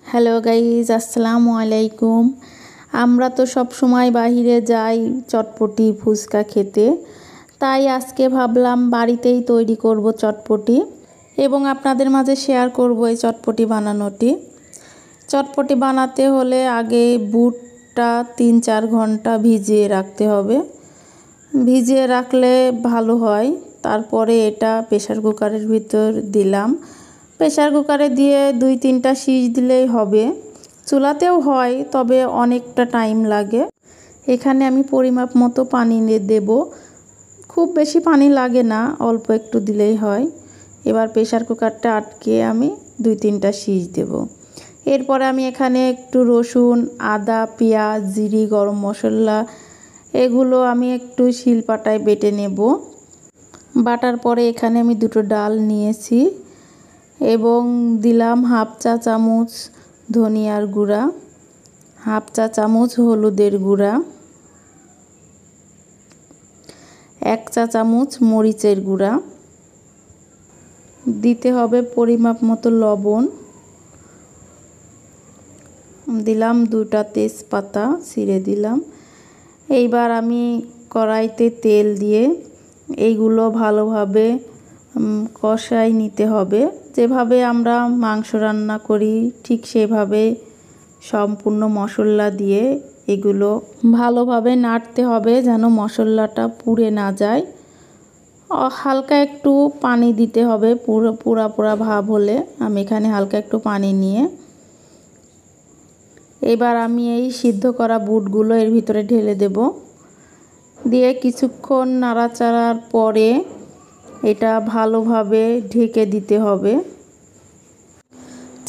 Hello guys, আসসালামু আলাইকুম। আমরা তো সব সময় বাহিরে যাই চটপটি ফুচকা খেতে, তাই আজকে ভাবলাম বাড়িতেই তৈরি করব চটপটি এবং আপনাদের মাঝে শেয়ার করব এই চটপটি বানানোটি। চটপটি বানাতে হলে আগে বুটটা 3-4 ঘন্টা ভিজিয়ে রাখতে হবে। ভিজিয়ে রাখলে ভালো হয়। তারপরে এটা প্রেসার কুকারের ভিতর দিলাম। প্রেসার কুকারে দিয়ে 2-3টা সিজ দিলেই হবে। চুলাতেও হয়, তবে অনেকটা টাইম লাগে। এখানে আমি পরিমাপ মতো পানি দেব। খুব বেশি পানি লাগে না, অল্প একটু দিলেই হয়। এবার প্রেসার কুকারটা আটকে আমি 2-3টা সিজ দেব। এরপরে আমি এখানে একটু রসুন, আদা, পেঁয়াজ, জিরি, গরম মশলা এগুলো আমি একটু শিলপাটায় বেটে নেব। বাটার পরে এখানে আমি 2টো ডাল নিয়েছি এবং দিলাম হাফ চা চামচ ধনিয়ার গুঁড়া, হাফ চা চামচ হলুদের গুঁড়া, 1 চা চামচ মরিচের গুঁড়া, দিতে হবে পরিমাপ মতো লবণ, দিলাম 2টা তেজপাতা ছিঁড়ে দিলাম। এইবার আমি কড়াইতে তেল দিয়ে এইগুলো ভালোভাবে কষাই নিতে হবে। যেভাবে আমরা মাংস রান্না করি ঠিক সেভাবে সম্পূর্ণ মশলা দিয়ে এগুলো ভালোভাবে নাড়তে হবে যেন মশলাটা পুড়ে না যায়। হালকা একটু পানি দিতে হবে, পুরা ভাব হলে আমি এখানে হালকা একটু পানি নিয়ে এবার আমি এই সিদ্ধ করা বুটগুলো এর ভিতরে ঢেলে দেব। দিয়ে কিছুক্ষণ নাড়াচাড়ার পরে এটা ভালোভাবে ঢেকে দিতে হবে।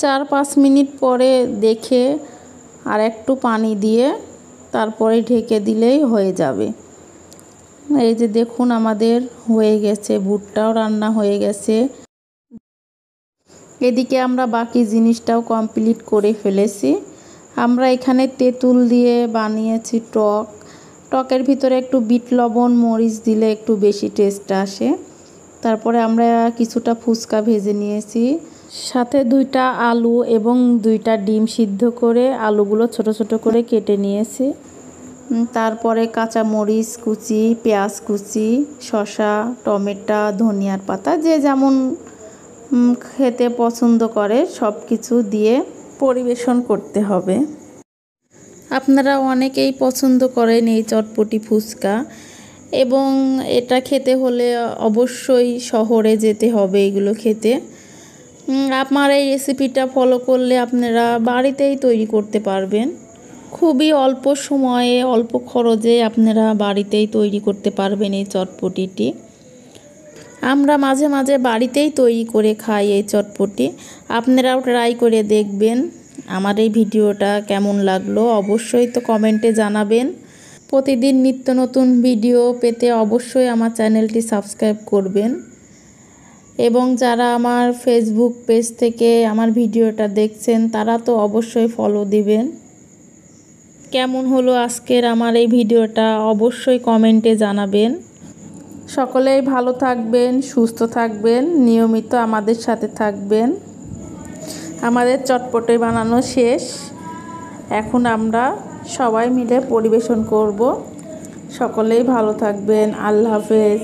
4-5 মিনিট পরে দেখে আর একটু পানি দিয়ে তারপরে ঢেকে দিলেই হয়ে যাবে। এই যে দেখুন আমাদের হয়ে গেছে, বুটটাও রান্না হয়ে গেছে। এদিকে আমরা বাকি জিনিসটাও কমপ্লিট করে ফেলেছি। আমরা এখানে তেঁতুল দিয়ে বানিয়েছি টক। টকের ভিতরে একটু বিট লবণ, মরিচ দিলে একটু বেশি টেস্ট আসে। তারপরে আমরা কিছুটা ফুচকা ভেজে নিয়েছি, সাথে 2টা আলু এবং 2টা ডিম সিদ্ধ করে আলুগুলো ছোট ছোট করে কেটে নিয়েছি। তারপরে কাঁচা মরিচ কুচি, পেঁয়াজ কুচি, শসা, টমেটো, ধনিয়ার পাতা যে যেমন খেতে পছন্দ করে সব কিছু দিয়ে পরিবেশন করতে হবে। আপনারা অনেকেই পছন্দ করেন এই চটপটি ফুচকা, এবং এটা খেতে হলে অবশ্যই শহরে যেতে হবে এগুলো খেতে। আমার এই রেসিপিটা ফলো করলে আপনারা বাড়িতেই তৈরি করতে পারবেন। খুবই অল্প সময়ে অল্প খরচে আপনারা বাড়িতেই তৈরি করতে পারবেন এই চটপটিটি। আমরা মাঝে মাঝে বাড়িতেই তৈরি করে খাই এই চটপটি। আপনারাও ট্রাই করে দেখবেন। আমার এই ভিডিওটা কেমন লাগলো অবশ্যই তো কমেন্টে জানাবেন। প্রতিদিন নিত্য নতুন ভিডিও পেতে অবশ্যই আমার চ্যানেলটি সাবস্ক্রাইব করবেন, এবং যারা আমার ফেসবুক পেজ থেকে আমার ভিডিওটা দেখছেন তারা তো অবশ্যই ফলো দিবেন। কেমন হলো আজকের আমার এই ভিডিওটা অবশ্যই কমেন্টে জানাবেন। সকলেই ভালো থাকবেন, সুস্থ থাকবেন, নিয়মিত আমাদের সাথে থাকবেন। আমাদের চটপটি বানানো শেষ, এখন আমরা সবাই মিলে পরিবেশন করব। সকলেই ভালো থাকবেন। আল্লাহ হাফেজ।